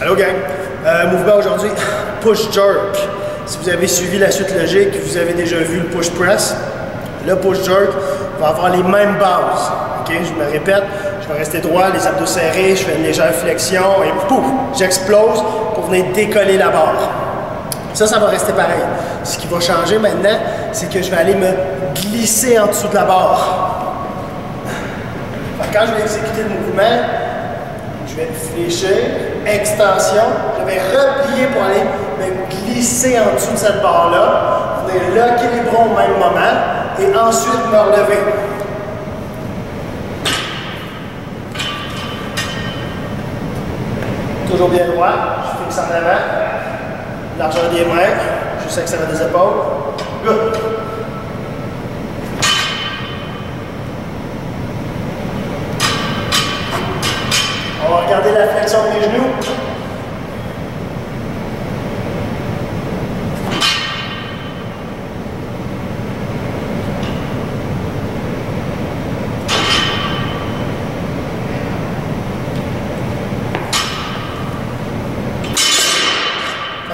Allô gang, mouvement aujourd'hui, push jerk. Si vous avez suivi la suite logique, vous avez déjà vu le push press. Le push jerk va avoir les mêmes bases. Ok, je me répète, je vais rester droit, les abdos serrés, je fais une légère flexion et pouf, j'explose pour venir décoller la barre. Ça va rester pareil. Ce qui va changer maintenant, c'est que je vais aller me glisser en dessous de la barre. Quand je vais exécuter le mouvement, je vais fléchir, extension, je vais replier pour aller me glisser en dessous de cette barre-là, venir locker les bras au même moment et ensuite me relever. Toujours bien droit, je fixe en avant, largeur des mains, juste extérieur des épaules. Good. On va regarder la flexion de mes genoux.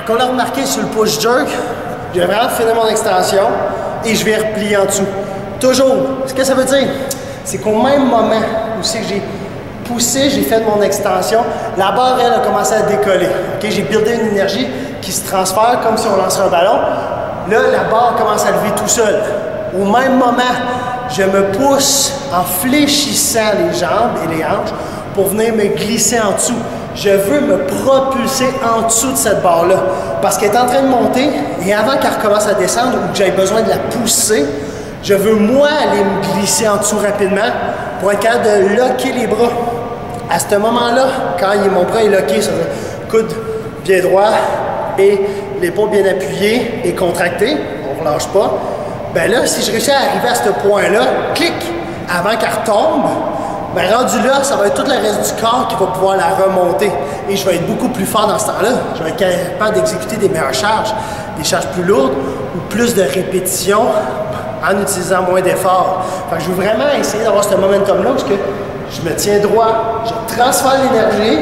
Comme on a remarqué sur le push jerk, je vais vraiment finir mon extension et je vais replier en dessous. Toujours. Ce que ça veut dire, c'est qu'au même moment où c'est que j'ai poussé, j'ai fait mon extension, la barre, elle, a commencé à décoller. Okay? J'ai buildé une énergie qui se transfère comme si on lançait un ballon. Là, la barre commence à lever tout seul. Au même moment, je me pousse en fléchissant les jambes et les hanches pour venir me glisser en dessous. Je veux me propulser en dessous de cette barre-là parce qu'elle est en train de monter et avant qu'elle recommence à descendre ou que j'aie besoin de la pousser, je veux moi aller me glisser en dessous rapidement pour être capable de locker les bras. À ce moment-là, quand mon bras est locké, ça veut dire coude bien droit et l'épaule bien appuyée et contractée, on ne relâche pas, ben là, si je réussis à arriver à ce point-là, clic, avant qu'elle retombe, ben rendu là, ça va être tout le reste du corps qui va pouvoir la remonter. Et je vais être beaucoup plus fort dans ce temps-là. Je vais être capable d'exécuter des meilleures charges, des charges plus lourdes ou plus de répétitions en utilisant moins d'efforts. Fait que je veux vraiment essayer d'avoir ce momentum-là parce que je me tiens droit, je transfère l'énergie,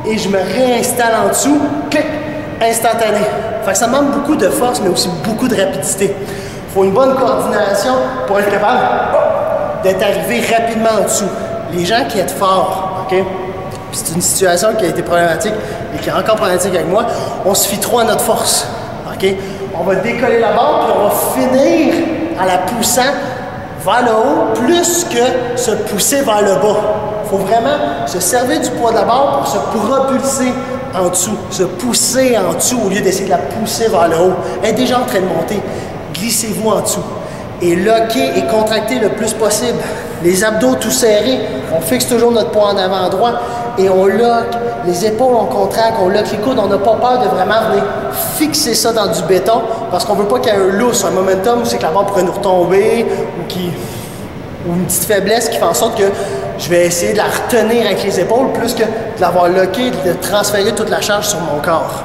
et je me réinstalle en dessous, clic, instantané. Fait que ça demande beaucoup de force, mais aussi beaucoup de rapidité. Il faut une bonne coordination pour être capable d'être arrivé rapidement en dessous. Les gens qui sont forts, OK? C'est une situation qui a été problématique et qui est encore problématique avec moi. On se fie trop à notre force, OK? On va décoller la barre puis on va finir en la poussant vers le haut plus que se pousser vers le bas. Il faut vraiment se servir du poids de la barre pour se propulser en dessous, se pousser en dessous au lieu d'essayer de la pousser vers le haut. Elle est déjà en train de monter. Glissez-vous en dessous. Et locker et contracter le plus possible. Les abdos tout serrés, on fixe toujours notre poids en avant droit et on lock, les épaules on contracte, on lock les coudes, on n'a pas peur de vraiment venir fixer ça dans du béton parce qu'on ne veut pas qu'il y ait un lousse, un momentum où c'est que la barre pourrait nous retomber ou une petite faiblesse qui fait en sorte que je vais essayer de la retenir avec les épaules plus que de l'avoir locké, de transférer toute la charge sur mon corps.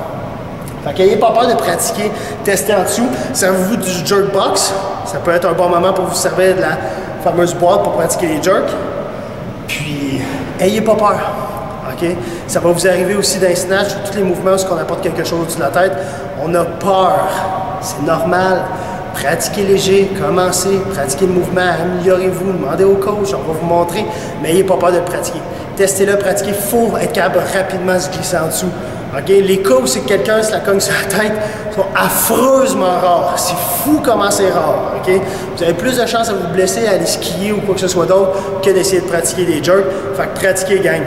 Fait qu'ayez pas peur de pratiquer, tester en dessous. Servez-vous du jerk box. Ça peut être un bon moment pour vous servir de la fameuse boîte pour pratiquer les jerks. Puis, ayez pas peur. Okay? Ça va vous arriver aussi d'un snatch ou tous les mouvements où on apporte quelque chose au-dessus de la tête. On a peur. C'est normal. Pratiquez léger, commencez, pratiquez le mouvement, améliorez-vous, demandez au coach, on va vous montrer, mais n'ayez pas peur de le pratiquer. Testez-le, pratiquez, il faut être capable de rapidement se glisser en dessous. Okay? Les cas où c'est que quelqu'un se la cogne sur la tête sont affreusement rares. C'est fou comment c'est rare. Okay? Vous avez plus de chances à vous blesser, à aller skier ou quoi que ce soit d'autre que d'essayer de pratiquer des jerks. Fait que pratiquez, gang.